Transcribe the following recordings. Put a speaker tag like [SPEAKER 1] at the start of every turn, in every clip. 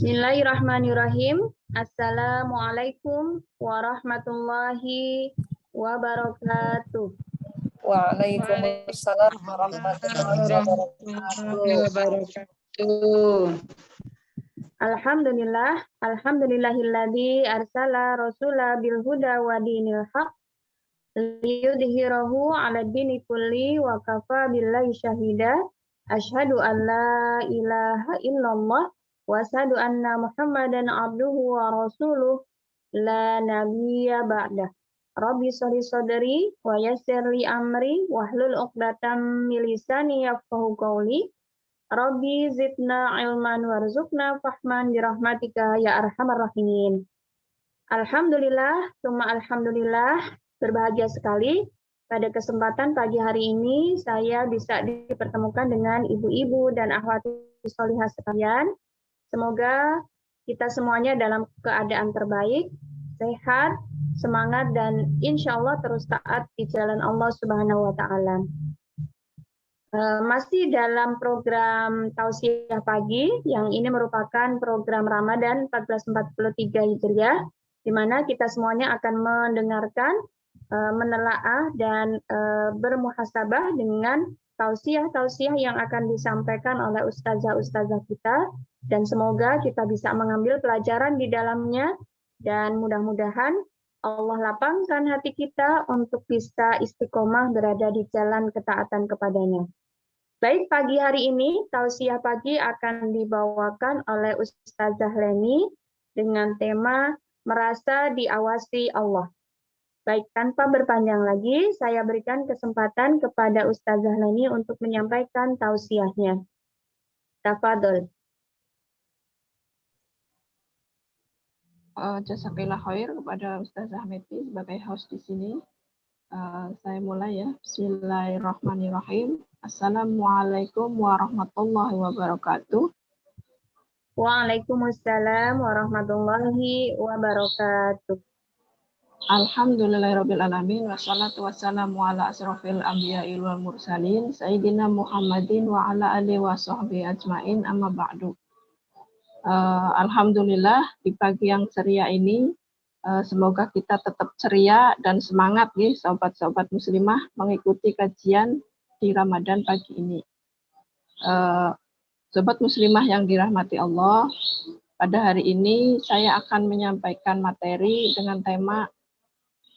[SPEAKER 1] Bismillahirrahmanirrahim. Assalamualaikum warahmatullahi wabarakatuh.
[SPEAKER 2] Waalaikumsalam warahmatullahi wabarakatuh.
[SPEAKER 1] Alhamdulillahilladzi arsala rasula bil huda wa dinil haq liyudhhirahu 'ala dini kulli wa kafa billahi syahida. Asyhadu an la ilaha illallah wa asyhadu anna Muhammadan abduhu wa rasuluh la nabiyya ba'dah. Rabbi sholli sadri wa yassir li amri wahlul 'uqdatam min lisani yafqahu qawli. Rabbi zidna ilman warzuqna fahman birahmatika ya arhamar rahimin. Alhamdulillah, tsumma alhamdulillah, berbahagia sekali pada kesempatan pagi hari ini saya bisa dipertemukan dengan ibu-ibu dan akhwati sholihah sekalian. Semoga kita semuanya dalam keadaan terbaik, sehat, semangat, dan insya Allah terus taat di jalan Allah Subhanahu wa Ta'ala. Masih dalam program Tausiah Pagi, yang ini merupakan program Ramadan 1443 Hijriah, di mana kita semuanya akan mendengarkan, menelaah, dan bermuhasabah dengan tausiah-tausiah yang akan disampaikan oleh ustazah-ustazah kita, dan semoga kita bisa mengambil pelajaran di dalamnya, dan mudah-mudahan Allah lapangkan hati kita untuk bisa istiqomah berada di jalan ketaatan kepadanya. Baik, pagi hari ini tausiah pagi akan dibawakan oleh Ustazah Leni dengan tema merasa diawasi Allah. Baik, tanpa berpanjang lagi, saya berikan kesempatan kepada Ustazah Leni untuk menyampaikan tausiahnya. Tafadhol.
[SPEAKER 3] Jazakallah khair kepada Ustazah Meti sebagai host di sini. Saya mulai ya. Bismillahirrahmanirrahim. Assalamualaikum warahmatullahi wabarakatuh.
[SPEAKER 1] Waalaikumsalam warahmatullahi wabarakatuh.
[SPEAKER 3] Alhamdulillahirabbil alamin wassalatu wassalamu ala asrofil anbiya'i wal mursalin sayyidina Muhammadin wa ala alihi wa sahbihi ajmain amma ba'du. Alhamdulillah di pagi yang ceria ini semoga kita tetap ceria dan semangat nih sahabat-sahabat muslimah mengikuti kajian di Ramadan pagi ini. Sobat muslimah yang dirahmati Allah, pada hari ini saya akan menyampaikan materi dengan tema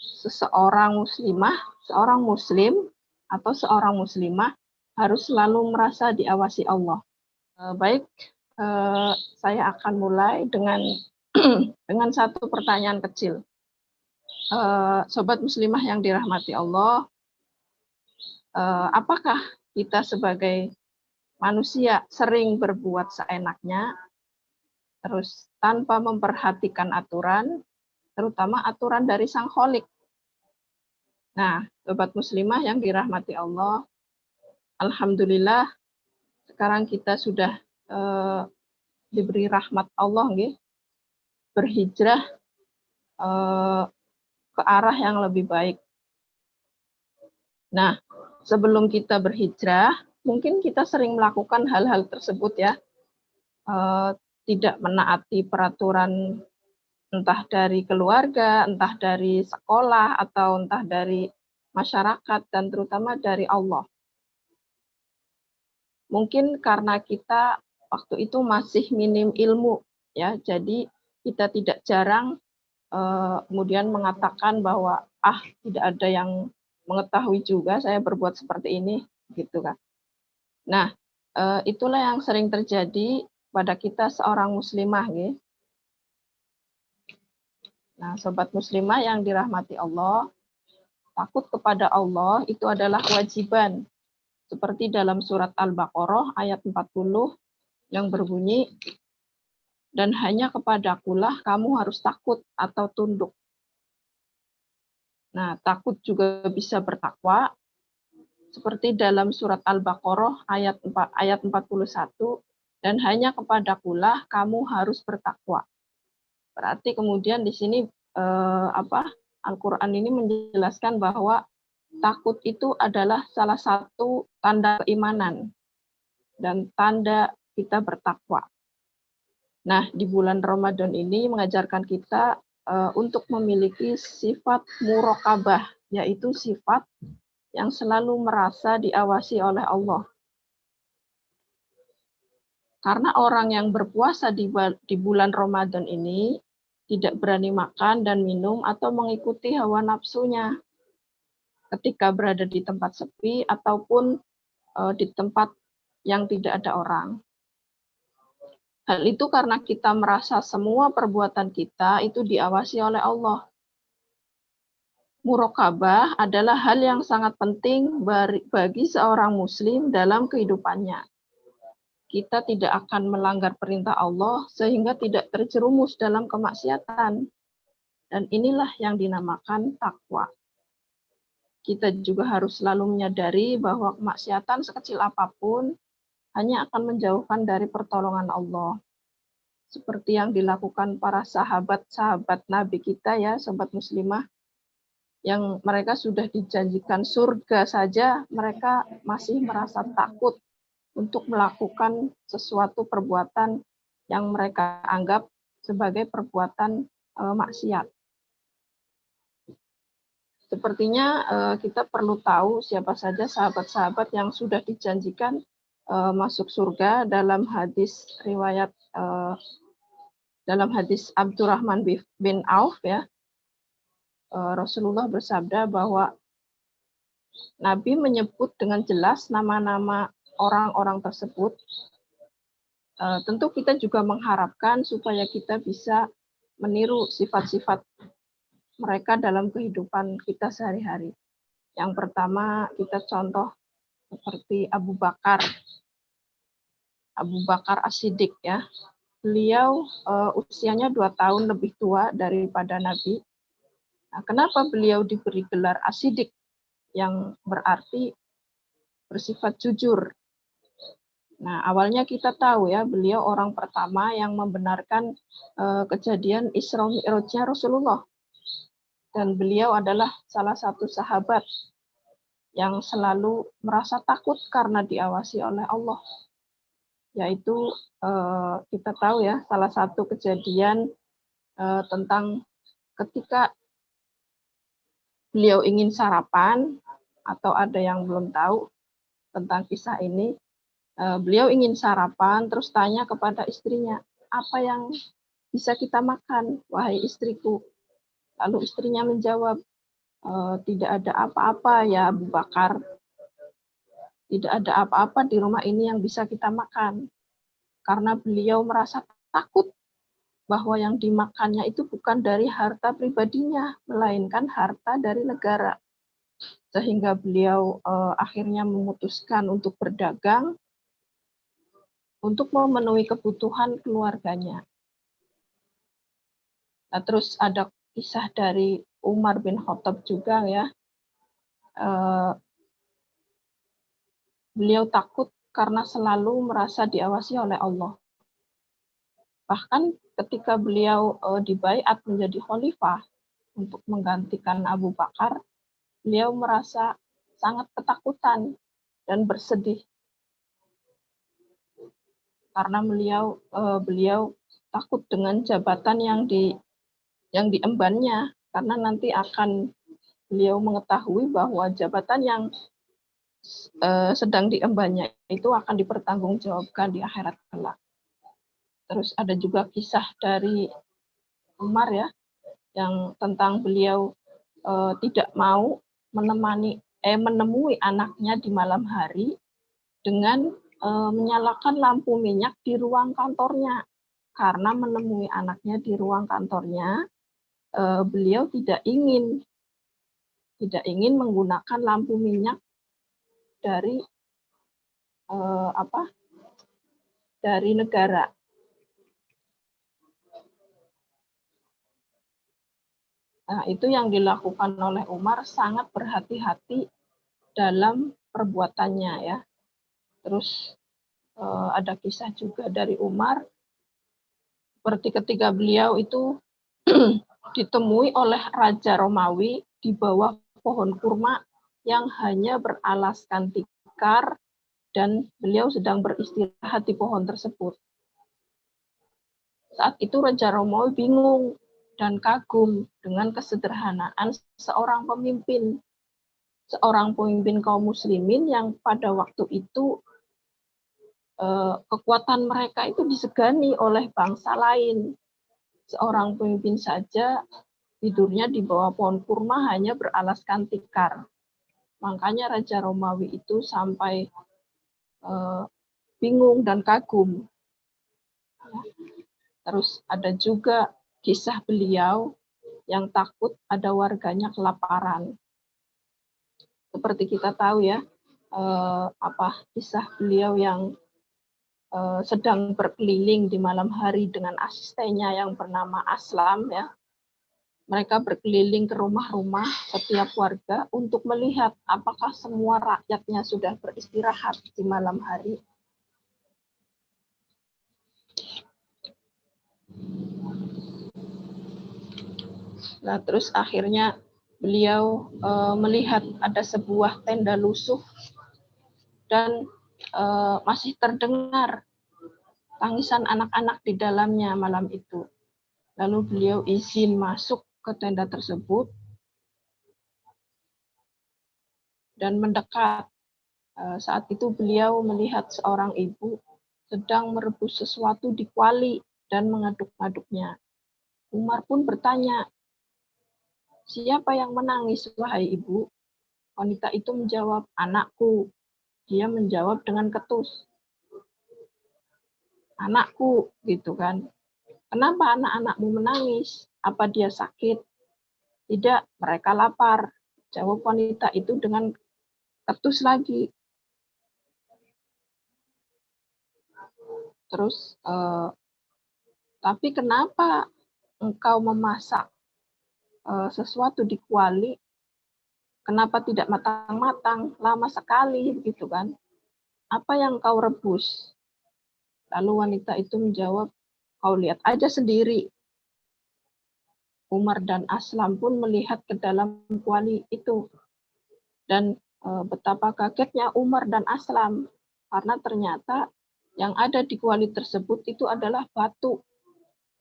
[SPEAKER 3] seorang muslimah, seorang muslim atau seorang muslimah harus selalu merasa diawasi Allah. Baik, saya akan mulai dengan dengan satu pertanyaan kecil. Sobat muslimah yang dirahmati Allah, apakah kita sebagai manusia sering berbuat seenaknya, terus tanpa memperhatikan aturan, terutama aturan dari Sang Kholik? Nah, sobat muslimah yang dirahmati Allah, alhamdulillah sekarang kita sudah diberi rahmat Allah, berhijrah ke arah yang lebih baik. Nah, sebelum kita berhijrah, mungkin kita sering melakukan hal-hal tersebut ya, tidak menaati peraturan entah dari keluarga, entah dari sekolah, atau entah dari masyarakat, dan terutama dari Allah. Mungkin karena kita waktu itu masih minim ilmu, ya, jadi kita tidak jarang kemudian mengatakan bahwa tidak ada yang mengetahui juga saya berbuat seperti ini, gitu kan. Nah, itulah yang sering terjadi pada kita seorang muslimah, Nah, sobat muslimah yang dirahmati Allah, takut kepada Allah itu adalah kewajiban. Seperti dalam surat Al-Baqarah ayat 40 yang berbunyi, dan hanya kepadakulah kamu harus takut atau tunduk. Nah, takut juga bisa bertakwa. Seperti dalam surat Al-Baqarah ayat 41, dan hanya kepadakulah kamu harus bertakwa. Berarti kemudian di sini Al-Quran ini menjelaskan bahwa takut itu adalah salah satu tanda keimanan dan tanda kita bertakwa. Nah, di bulan Ramadan ini mengajarkan kita untuk memiliki sifat muraqabah, yaitu sifat yang selalu merasa diawasi oleh Allah. Karena orang yang berpuasa di bulan Ramadan ini tidak berani makan dan minum atau mengikuti hawa nafsunya ketika berada di tempat sepi ataupun di tempat yang tidak ada orang. Hal itu karena kita merasa semua perbuatan kita itu diawasi oleh Allah. Muraqabah adalah hal yang sangat penting bagi seorang muslim dalam kehidupannya. Kita tidak akan melanggar perintah Allah sehingga tidak terjerumus dalam kemaksiatan. Dan inilah yang dinamakan takwa. Kita juga harus selalu menyadari bahwa kemaksiatan sekecil apapun hanya akan menjauhkan dari pertolongan Allah. Seperti yang dilakukan para sahabat-sahabat Nabi kita ya, sobat muslimah, yang mereka sudah dijanjikan surga saja, mereka masih merasa takut untuk melakukan sesuatu perbuatan yang mereka anggap sebagai perbuatan maksiat. Sepertinya kita perlu tahu siapa saja sahabat-sahabat yang sudah dijanjikan masuk surga dalam hadis riwayat dalam hadis Abdurrahman bin Auf ya. Rasulullah bersabda bahwa Nabi menyebut dengan jelas nama-nama orang-orang tersebut. Tentu kita juga mengharapkan supaya kita bisa meniru sifat-sifat mereka dalam kehidupan kita sehari-hari. Yang pertama kita contoh seperti Abu Bakar As-Siddiq ya. Beliau usianya 2 tahun lebih tua daripada Nabi. Nah, kenapa beliau diberi gelar As-Siddiq yang berarti bersifat jujur? Nah, awalnya kita tahu ya, beliau orang pertama yang membenarkan kejadian Isra Mi'rajnya Rasulullah. Dan beliau adalah salah satu sahabat yang selalu merasa takut karena diawasi oleh Allah. Yaitu kita tahu ya, salah satu kejadian tentang ketika beliau ingin sarapan, atau ada yang belum tahu tentang kisah ini, beliau ingin sarapan, terus tanya kepada istrinya, apa yang bisa kita makan, wahai istriku? Lalu istrinya menjawab, tidak ada apa-apa ya Abu Bakar, tidak ada apa-apa di rumah ini yang bisa kita makan. Karena beliau merasa takut bahwa yang dimakannya itu bukan dari harta pribadinya, melainkan harta dari negara. Sehingga beliau akhirnya memutuskan untuk berdagang untuk memenuhi kebutuhan keluarganya. Nah, terus ada kisah dari Umar bin Khattab juga ya. Beliau takut karena selalu merasa diawasi oleh Allah. Bahkan ketika beliau dibaiat menjadi khalifah untuk menggantikan Abu Bakar, beliau merasa sangat ketakutan dan bersedih karena beliau takut dengan jabatan yang diembannya, karena nanti akan beliau mengetahui bahwa jabatan yang sedang diembannya itu akan dipertanggungjawabkan di akhirat kelak. Terus ada juga kisah dari Umar ya, yang tentang beliau tidak mau menemui anaknya di malam hari dengan menyalakan lampu minyak di ruang kantornya. Karena menemui anaknya di ruang kantornya, beliau tidak ingin menggunakan lampu minyak dari dari negara. Nah, itu yang dilakukan oleh Umar, sangat berhati-hati dalam perbuatannya ya. Terus ada kisah juga dari Umar, seperti ketika beliau itu ditemui oleh Raja Romawi di bawah pohon kurma yang hanya beralaskan tikar, dan beliau sedang beristirahat di pohon tersebut. Saat itu Raja Romawi bingung dan kagum dengan kesederhanaan seorang pemimpin kaum muslimin yang pada waktu itu kekuatan mereka itu disegani oleh bangsa lain. Seorang pemimpin saja tidurnya di bawah pohon kurma hanya beralaskan tikar. Makanya Raja Romawi itu sampai bingung dan kagum. Terus ada juga kisah beliau yang takut ada warganya kelaparan. Seperti kita tahu ya, kisah beliau yang sedang berkeliling di malam hari dengan asistennya yang bernama Aslam ya. Mereka berkeliling ke rumah-rumah setiap warga untuk melihat apakah semua rakyatnya sudah beristirahat di malam hari. Nah, terus akhirnya beliau melihat ada sebuah tenda lusuh dan masih terdengar tangisan anak-anak di dalamnya malam itu. Lalu beliau izin masuk ke tenda tersebut dan mendekat. Saat itu beliau melihat seorang ibu sedang merebus sesuatu di kuali dan mengaduk-aduknya. Umar pun bertanya, "Siapa yang menangis, wahai ibu?" Wanita itu menjawab, "Anakku." Dia menjawab dengan ketus, "Anakku," gitu kan. "Kenapa anak-anakmu menangis? Apa dia sakit?" "Tidak, mereka lapar," jawab wanita itu dengan ketus lagi. Terus, "Tapi kenapa engkau memasak sesuatu di kuali? Kenapa tidak matang-matang? Lama sekali," gitu kan. "Apa yang kau rebus?" Lalu wanita itu menjawab, "Kau lihat aja sendiri." Umar dan Aslam pun melihat ke dalam kuali itu. Dan betapa kagetnya Umar dan Aslam, karena ternyata yang ada di kuali tersebut itu adalah batu.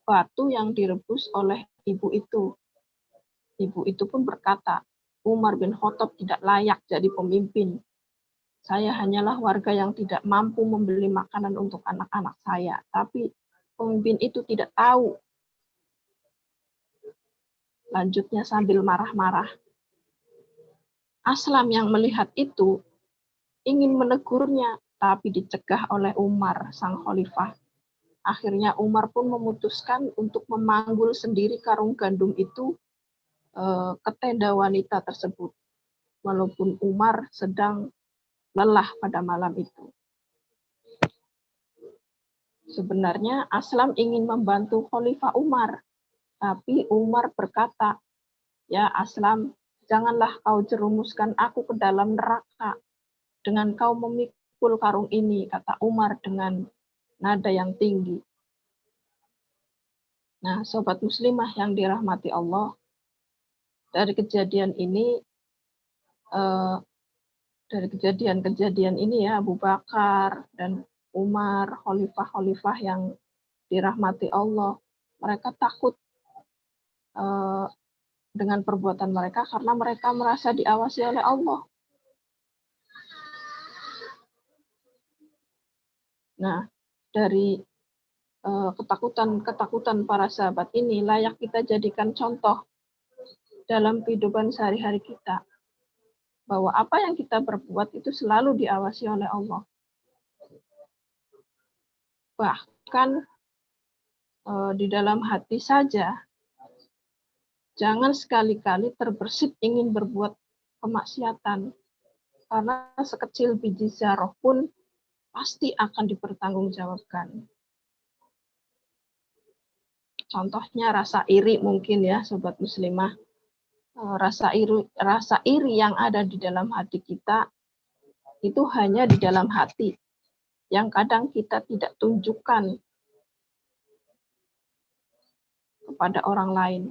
[SPEAKER 3] Batu yang direbus oleh ibu itu. Ibu itu pun berkata, "Umar bin Khattab tidak layak jadi pemimpin. Saya hanyalah warga yang tidak mampu membeli makanan untuk anak-anak saya. Tapi pemimpin itu tidak tahu." Lanjutnya sambil marah-marah. Aslam yang melihat itu ingin menegurnya, tapi dicegah oleh Umar, sang khalifah. Akhirnya Umar pun memutuskan untuk memanggul sendiri karung gandum itu ke tenda wanita tersebut. Walaupun Umar sedang lelah pada malam itu. Sebenarnya Aslam ingin membantu Khalifah Umar, tapi Umar berkata, "Ya Aslam, janganlah kau jerumuskan aku ke dalam neraka dengan kau memikul karung ini," kata Umar dengan nada yang tinggi. Nah, sobat muslimah yang dirahmati Allah, dari kejadian ini, ya, Abu Bakar dan Umar, khalifah-khalifah yang dirahmati Allah, mereka takut dengan perbuatan mereka karena mereka merasa diawasi oleh Allah. Nah, dari ketakutan para sahabat ini layak kita jadikan contoh dalam kehidupan sehari-hari kita, bahwa apa yang kita perbuat itu selalu diawasi oleh Allah. Bahkan di dalam hati saja, jangan sekali-kali terbersit ingin berbuat kemaksiatan, karena sekecil biji zarah pun pasti akan dipertanggungjawabkan. Contohnya rasa iri mungkin ya, sobat muslimah. Rasa iri yang ada di dalam hati kita itu hanya di dalam hati, yang kadang kita tidak tunjukkan kepada orang lain.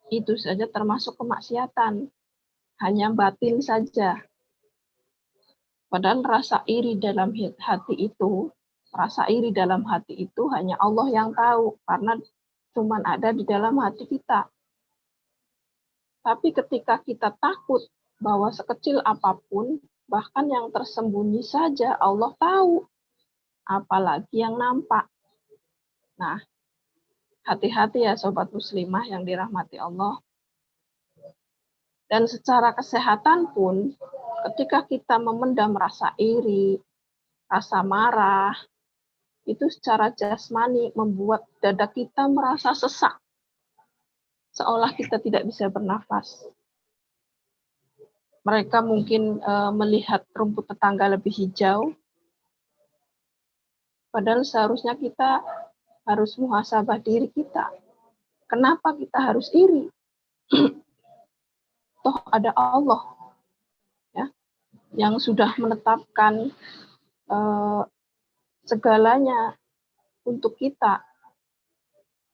[SPEAKER 3] Itu saja termasuk kemaksiatan, hanya batin saja. Padahal rasa iri dalam hati itu Rasa iri dalam hati itu hanya Allah yang tahu, karena cuman ada di dalam hati kita. Tapi ketika kita takut bahwa sekecil apapun, bahkan yang tersembunyi saja Allah tahu, apalagi yang nampak. Nah, hati-hati ya sobat muslimah yang dirahmati Allah. Dan secara kesehatan pun, ketika kita memendam rasa iri, rasa marah, itu secara jasmani membuat dada kita merasa sesak, seolah kita tidak bisa bernafas. Mereka mungkin melihat rumput tetangga lebih hijau, padahal seharusnya kita harus muhasabah diri kita. Kenapa kita harus iri? Toh ada Allah ya, yang sudah menetapkan segalanya untuk kita.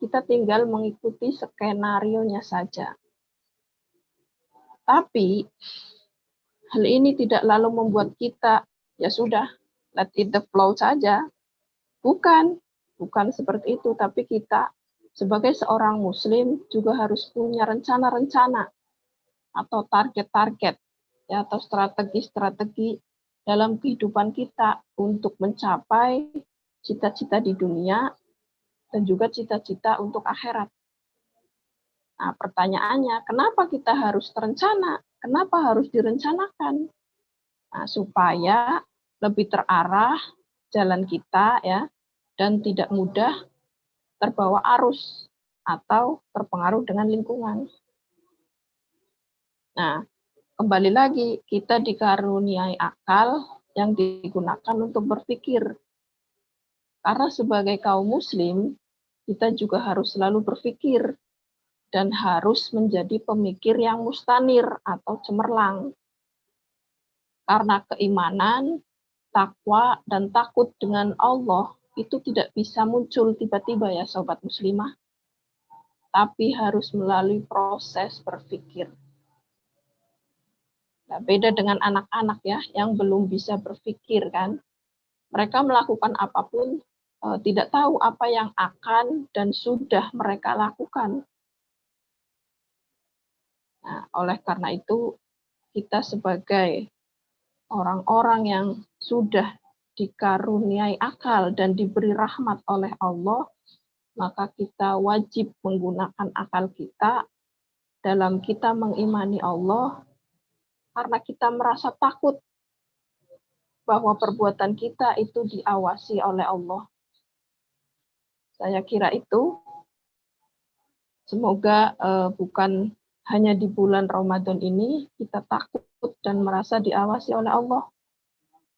[SPEAKER 3] Kita tinggal mengikuti skenario-nya saja. Tapi hal ini tidak lalu membuat kita, ya sudah, let it the flow saja. Bukan seperti itu. Tapi kita sebagai seorang muslim juga harus punya rencana-rencana atau target-target, ya, atau strategi-strategi dalam kehidupan kita untuk mencapai cita-cita di dunia dan juga cita-cita untuk akhirat. Nah, pertanyaannya, kenapa kita harus terencana? Kenapa harus direncanakan? Nah, supaya lebih terarah jalan kita ya, dan tidak mudah terbawa arus atau terpengaruh dengan lingkungan. Nah, kembali lagi, kita dikaruniai akal yang digunakan untuk berpikir. Karena sebagai kaum muslim, kita juga harus selalu berpikir dan harus menjadi pemikir yang mustanir atau cemerlang. Karena keimanan, takwa, dan takut dengan Allah itu tidak bisa muncul tiba-tiba ya sobat muslimah. Tapi harus melalui proses berpikir. Nah, beda dengan anak-anak ya, yang belum bisa berpikir kan. Mereka melakukan apapun, tidak tahu apa yang akan dan sudah mereka lakukan. Nah, oleh karena itu, kita sebagai orang-orang yang sudah dikaruniai akal dan diberi rahmat oleh Allah, maka kita wajib menggunakan akal kita dalam kita mengimani Allah, karena kita merasa takut bahwa perbuatan kita itu diawasi oleh Allah. Saya kira itu. Semoga bukan hanya di bulan Ramadan ini kita takut dan merasa diawasi oleh Allah.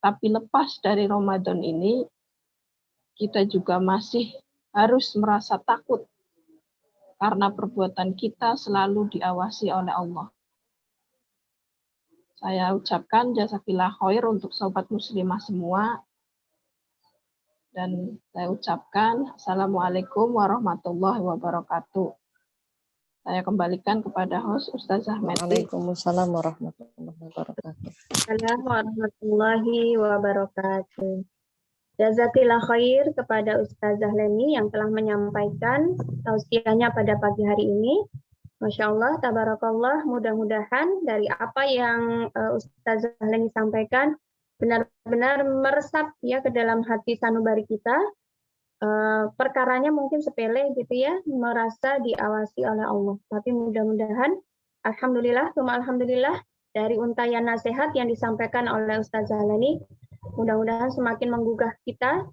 [SPEAKER 3] Tapi lepas dari Ramadan ini, kita juga masih harus merasa takut karena perbuatan kita selalu diawasi oleh Allah. Saya ucapkan jazakillah khair untuk sobat muslimah semua. Dan saya ucapkan Assalamualaikum warahmatullahi wabarakatuh. Saya kembalikan kepada host Ustazah Meti.
[SPEAKER 2] Waalaikumsalam warahmatullahi wabarakatuh.
[SPEAKER 1] Assalamualaikum warahmatullahi wabarakatuh. Jazakillah khair kepada Ustazah Leni yang telah menyampaikan tausiahnya pada pagi hari ini. Masya Allah, tabarakallah, mudah-mudahan dari apa yang Ustazah Leni sampaikan benar-benar meresap ya ke dalam hati sanubari kita. Perkaranya mungkin sepele gitu ya, merasa diawasi oleh Allah. Tapi mudah-mudahan, alhamdulillah, alhamdulillah, dari untayan nasihat yang disampaikan oleh Ustazah Leni, mudah-mudahan semakin menggugah kita,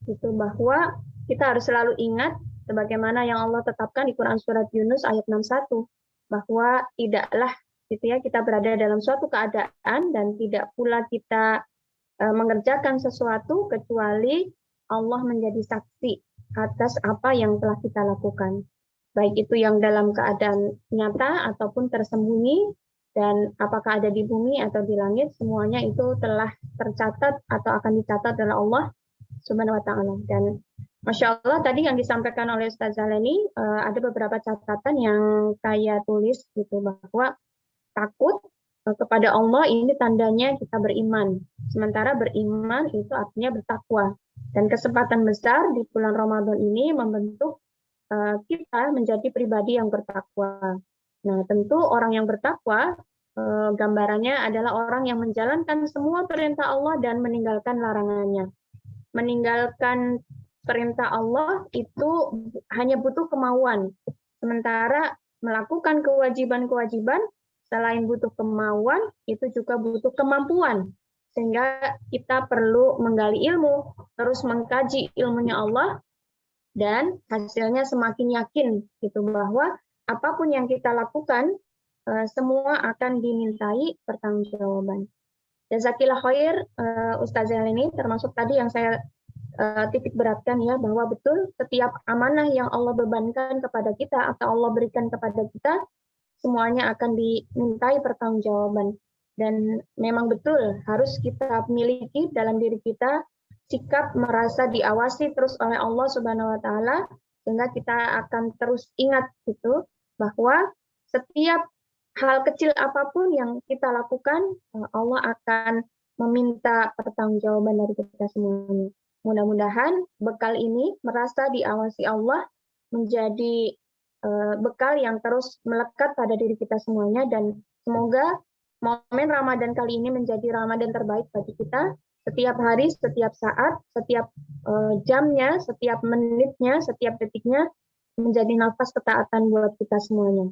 [SPEAKER 1] gitu, bahwa kita harus selalu ingat sebagaimana yang Allah tetapkan di Quran Surat Yunus ayat 61, bahwa tidaklah gitu ya, kita berada dalam suatu keadaan dan tidak pula kita mengerjakan sesuatu kecuali Allah menjadi saksi atas apa yang telah kita lakukan. Baik itu yang dalam keadaan nyata ataupun tersembunyi, dan apakah ada di bumi atau di langit, semuanya itu telah tercatat atau akan dicatat oleh Allah Subhanahu wa Ta'ala. Dan Masya Allah, tadi yang disampaikan oleh Ustazah Leni, ada beberapa catatan yang saya tulis gitu, bahwa takut kepada Allah ini tandanya kita beriman. Sementara beriman itu artinya bertakwa. Dan kesempatan besar di bulan Ramadan ini membentuk kita menjadi pribadi yang bertakwa. Nah, tentu orang yang bertakwa gambarannya adalah orang yang menjalankan semua perintah Allah dan meninggalkan larangannya. Meninggalkan perintah Allah itu hanya butuh kemauan. Sementara melakukan kewajiban-kewajiban selain butuh kemauan, itu juga butuh kemampuan. Sehingga kita perlu menggali ilmu, terus mengkaji ilmunya Allah, dan hasilnya semakin yakin gitu bahwa apapun yang kita lakukan, semua akan dimintai pertanggungjawaban. Jazakillah khair, Ustazah ini termasuk tadi yang saya titik beratkan ya, bahwa betul setiap amanah yang Allah bebankan kepada kita atau Allah berikan kepada kita, semuanya akan dimintai pertanggungjawaban. Dan memang betul harus kita miliki dalam diri kita sikap merasa diawasi terus oleh Allah Subhanahu wa taala, sehingga kita akan terus ingat gitu bahwa setiap hal kecil apapun yang kita lakukan, Allah akan meminta pertanggungjawaban dari kita semuanya. Mudah-mudahan bekal ini merasa diawasi Allah menjadi bekal yang terus melekat pada diri kita semuanya, dan semoga momen Ramadan kali ini menjadi Ramadan terbaik bagi kita. Setiap hari, setiap saat, setiap jamnya, setiap menitnya, setiap detiknya menjadi nafas ketaatan buat kita semuanya.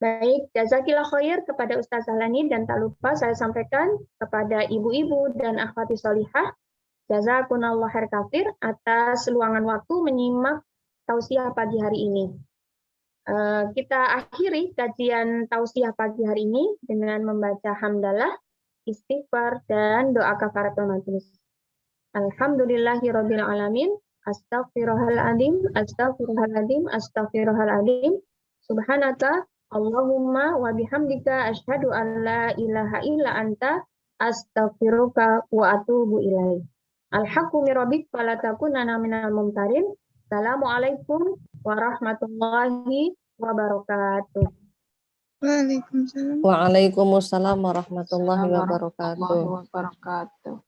[SPEAKER 1] Baik, jazakillah khair kepada Ustazah Lani, dan tak lupa saya sampaikan kepada ibu-ibu dan akhwati sholihah, jazakumullah khair kafir atas luangan waktu menyimak tausiah pagi hari ini. Kita akhiri kajian tausiah pagi hari ini dengan membaca hamdalah, istighfar, dan doa kafaratul majelis. Alhamdulillahirabbil alamin, astaghfirullahaladzim, astaghfirullahaladzim, astaghfirullahaladzim. Subhanaka Allahumma wa bihamdika asyhadu an la ilaha illa anta astaghfiruka wa atubu ilaik. Al-haqqu min rabbik fala takunanna minal mumtarin. Assalamualaikum warahmatullahi wabarakatuh.
[SPEAKER 4] Waalaikumsalam.
[SPEAKER 2] Waalaikumsalam warahmatullahi
[SPEAKER 3] Assalamualaikum warahmatullahi
[SPEAKER 2] wabarakatuh.
[SPEAKER 3] wabarakatuh.